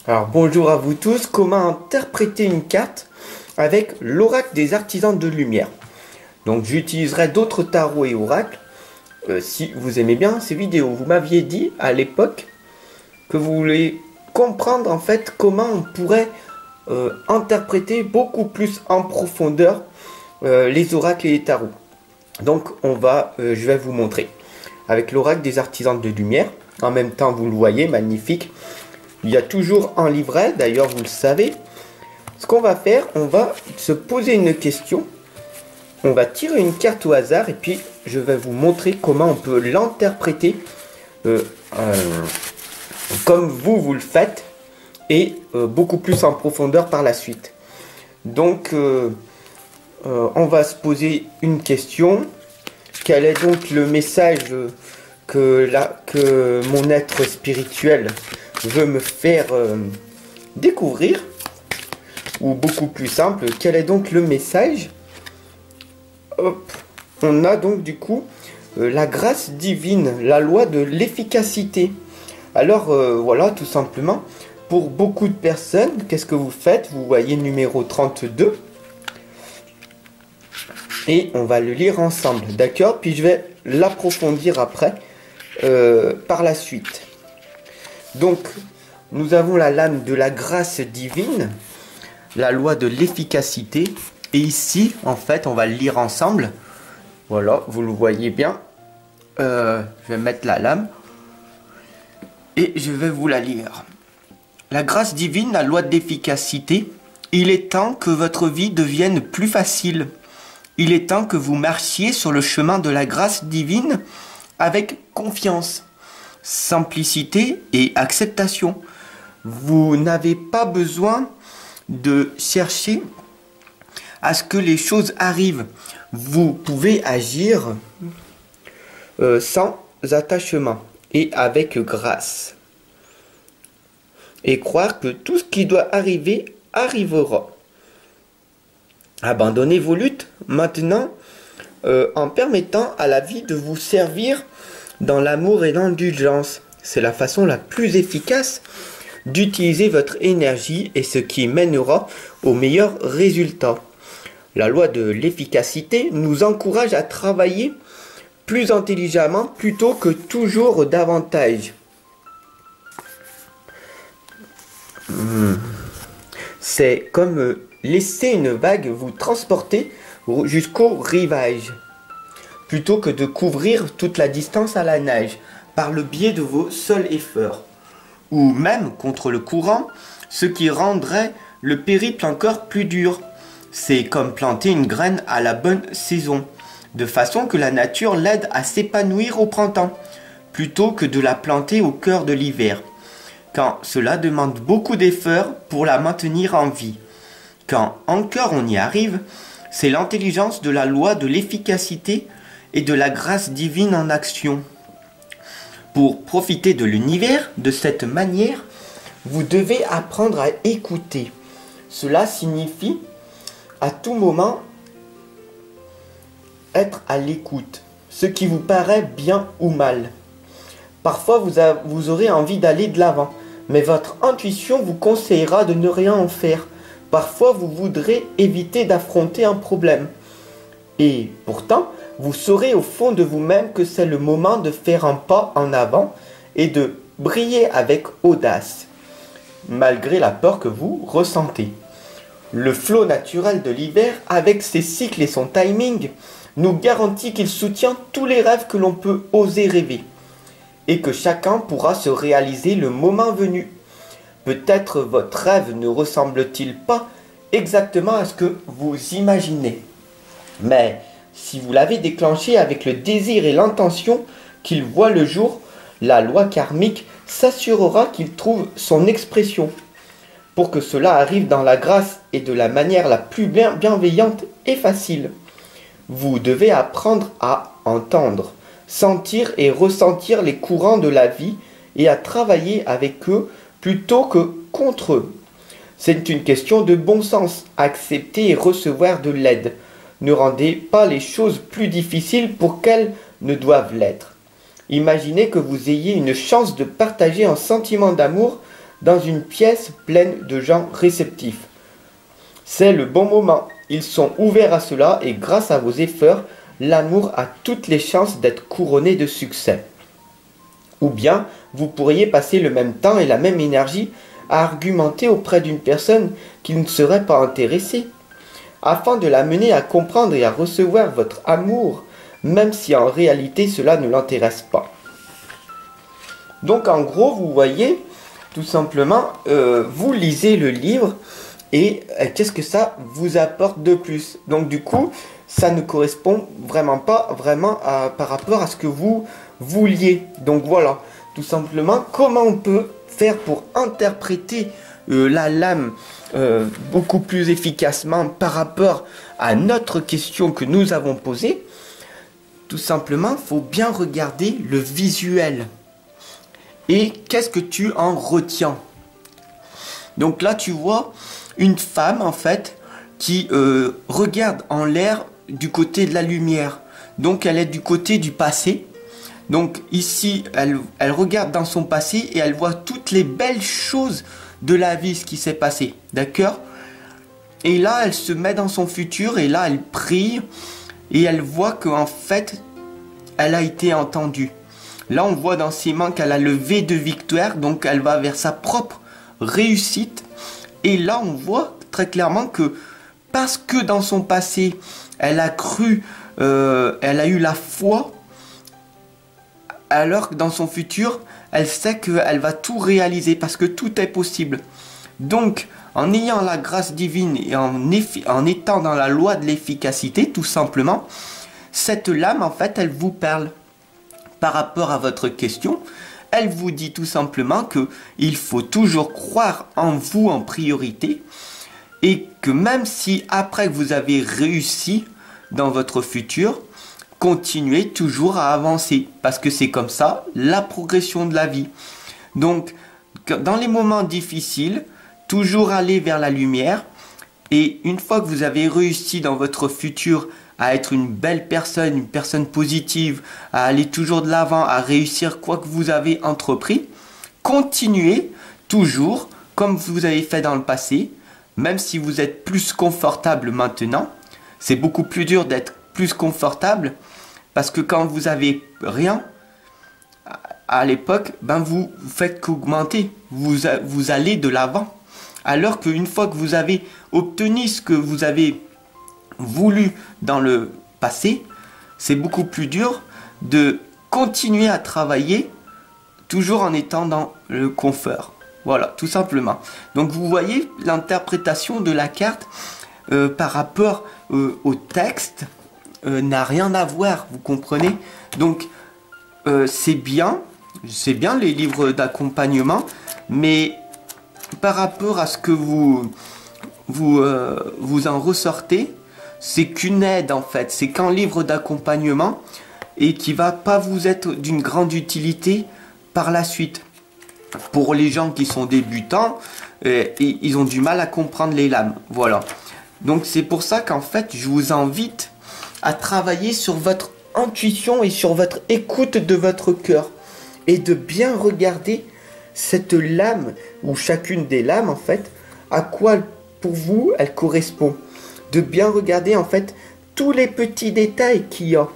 Alors bonjour à vous tous, comment interpréter une carte avec l'oracle des artisans de lumière. Donc j'utiliserai d'autres tarots et oracles si vous aimez bien ces vidéos. Vous m'aviez dit à l'époque que vous voulez comprendre en fait comment on pourrait interpréter beaucoup plus en profondeur les oracles et les tarots. Donc je vais vous montrer avec l'oracle des artisans de lumière. En même temps vous le voyez, magnifique. Il y a toujours un livret, d'ailleurs vous le savez. Ce qu'on va faire, on va se poser une question. On va tirer une carte au hasard et puis je vais vous montrer comment on peut l'interpréter comme vous le faites et beaucoup plus en profondeur par la suite. Donc on va se poser une question. Quel est donc le message que mon être spirituel veut me faire découvrir? Ou beaucoup plus simple, quel est donc le message? Hop, on a donc du coup la grâce divine, la loi de l'efficacité. Alors voilà, tout simplement, pour beaucoup de personnes, qu'est-ce que vous faites? Vous voyez numéro 32 et on va le lire ensemble, d'accord? Puis je vais l'approfondir après par la suite. Donc nous avons la lame de la grâce divine, la loi de l'efficacité, et ici en fait on va le lire ensemble. Voilà, vous le voyez bien. Je vais mettre la lame et je vais vous la lire. La grâce divine, la loi de l'efficacité. Il est temps que votre vie devienne plus facile. Il est temps que vous marchiez sur le chemin de la grâce divine avec confiance, simplicité et acceptation. Vous n'avez pas besoin de chercher à ce que les choses arrivent. Vous pouvez agir sans attachement et avec grâce. Et croire que tout ce qui doit arriver arrivera. Abandonnez vos luttes maintenant en permettant à la vie de vous servir dans l'amour et l'indulgence. C'est la façon la plus efficace d'utiliser votre énergie et ce qui mènera au meilleur résultat. La loi de l'efficacité nous encourage à travailler plus intelligemment plutôt que toujours davantage. C'est comme laisser une vague vous transporter jusqu'au rivage, plutôt que de couvrir toute la distance à la nage par le biais de vos seuls efforts, ou même contre le courant, ce qui rendrait le périple encore plus dur. C'est comme planter une graine à la bonne saison, de façon que la nature l'aide à s'épanouir au printemps, plutôt que de la planter au cœur de l'hiver, quand cela demande beaucoup d'efforts pour la maintenir en vie. Quand encore on y arrive, c'est l'intelligence de la loi de l'efficacité et de la grâce divine en action. Pour profiter de l'univers de cette manière, vous devez apprendre à écouter. Cela signifie à tout moment être à l'écoute, ce qui vous paraît bien ou mal. Parfois vous aurez envie d'aller de l'avant, mais votre intuition vous conseillera de ne rien en faire. Parfois vous voudrez éviter d'affronter un problème. Et pourtant, vous saurez au fond de vous-même que c'est le moment de faire un pas en avant et de briller avec audace, malgré la peur que vous ressentez. Le flot naturel de l'hiver, avec ses cycles et son timing, nous garantit qu'il soutient tous les rêves que l'on peut oser rêver, et que chacun pourra se réaliser le moment venu. Peut-être votre rêve ne ressemble-t-il pas exactement à ce que vous imaginez, mais si vous l'avez déclenché avec le désir et l'intention qu'il voit le jour, la loi karmique s'assurera qu'il trouve son expression. Pour que cela arrive dans la grâce et de la manière la plus bienveillante et facile, vous devez apprendre à entendre, sentir et ressentir les courants de la vie et à travailler avec eux plutôt que contre eux. C'est une question de bon sens, accepter et recevoir de l'aide. Ne rendez pas les choses plus difficiles pour qu'elles ne doivent l'être. Imaginez que vous ayez une chance de partager un sentiment d'amour dans une pièce pleine de gens réceptifs. C'est le bon moment. Ils sont ouverts à cela et grâce à vos efforts, l'amour a toutes les chances d'être couronné de succès. Ou bien, vous pourriez passer le même temps et la même énergie à argumenter auprès d'une personne qui ne serait pas intéressée, afin de l'amener à comprendre et à recevoir votre amour, même si en réalité cela ne l'intéresse pas. Donc en gros, vous voyez, tout simplement, vous lisez le livre et qu'est-ce que ça vous apporte de plus? Donc du coup, ça ne correspond vraiment pas par rapport à ce que vous vouliez. Donc voilà, tout simplement, comment on peut faire pour interpréter la lame beaucoup plus efficacement par rapport à notre question que nous avons posée. Tout simplement, il faut bien regarder le visuel. Et qu'est-ce que tu en retiens? Donc là, tu vois une femme, en fait, qui regarde en l'air du côté de la lumière. Donc, elle est du côté du passé. Donc, ici, elle regarde dans son passé et elle voit toutes les belles choses de la vie, ce qui s'est passé. D'accord? Et là, elle se met dans son futur et là, elle prie et elle voit qu'en fait, elle a été entendue. Là, on voit dans ses mains qu'elle a le V de victoire, donc elle va vers sa propre réussite. Et là, on voit très clairement que parce que dans son passé, elle a cru, elle a eu la foi, alors que dans son futur, elle sait qu'elle va tout réaliser parce que tout est possible. Donc, en ayant la grâce divine et en étant dans la loi de l'efficacité, tout simplement, cette lame, en fait, elle vous parle. Par rapport à votre question, elle vous dit tout simplement que il faut toujours croire en vous en priorité et que même si après que vous avez réussi dans votre futur, continuez toujours à avancer parce que c'est comme ça la progression de la vie. Donc, dans les moments difficiles, toujours aller vers la lumière et une fois que vous avez réussi dans votre futur à être une belle personne, une personne positive, à aller toujours de l'avant, à réussir quoi que vous avez entrepris, continuez toujours comme vous avez fait dans le passé, même si vous êtes plus confortable maintenant. C'est beaucoup plus dur d'être plus confortable parce que quand vous avez rien, à l'époque, ben vous faites qu'augmenter, vous allez de l'avant. Alors qu'une fois que vous avez obtenu ce que vous avez voulu dans le passé, c'est beaucoup plus dur de continuer à travailler toujours en étant dans le confort. Voilà, tout simplement. Donc vous voyez l'interprétation de la carte par rapport au texte n'a rien à voir, vous comprenez? Donc c'est bien les livres d'accompagnement, mais par rapport à ce que vous en ressortez, c'est qu'une aide en fait, c'est qu'un livre d'accompagnement et qui va pas vous être d'une grande utilité par la suite. Pour les gens qui sont débutants, ils ont du mal à comprendre les lames, voilà. Donc c'est pour ça qu'en fait je vous invite à travailler sur votre intuition et sur votre écoute de votre cœur et de bien regarder cette lame ou chacune des lames en fait, à quoi pour vous elle correspond. De bien regarder en fait tous les petits détails qu'il y a.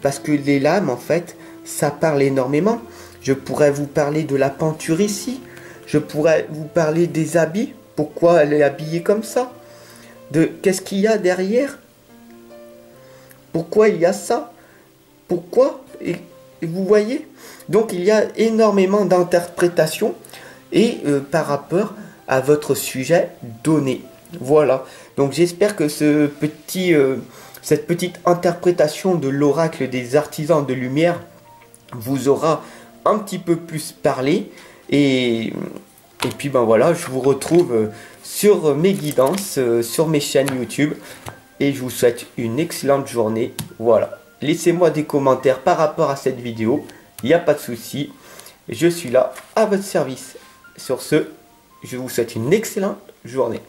Parce que les lames en fait, ça parle énormément. Je pourrais vous parler de la peinture ici. Je pourrais vous parler des habits. Pourquoi elle est habillée comme ça? De qu'est-ce qu'il y a derrière? Pourquoi il y a ça? Pourquoi? Et vous voyez? Donc il y a énormément d'interprétations et par rapport à votre sujet donné. Voilà, donc j'espère que cette petite interprétation de l'oracle des artisans de lumière vous aura un petit peu plus parlé. Et puis ben voilà, je vous retrouve sur mes guidances, sur mes chaînes YouTube. Et je vous souhaite une excellente journée. Voilà, laissez-moi des commentaires par rapport à cette vidéo. Il n'y a pas de souci, je suis là à votre service. Sur ce, je vous souhaite une excellente journée.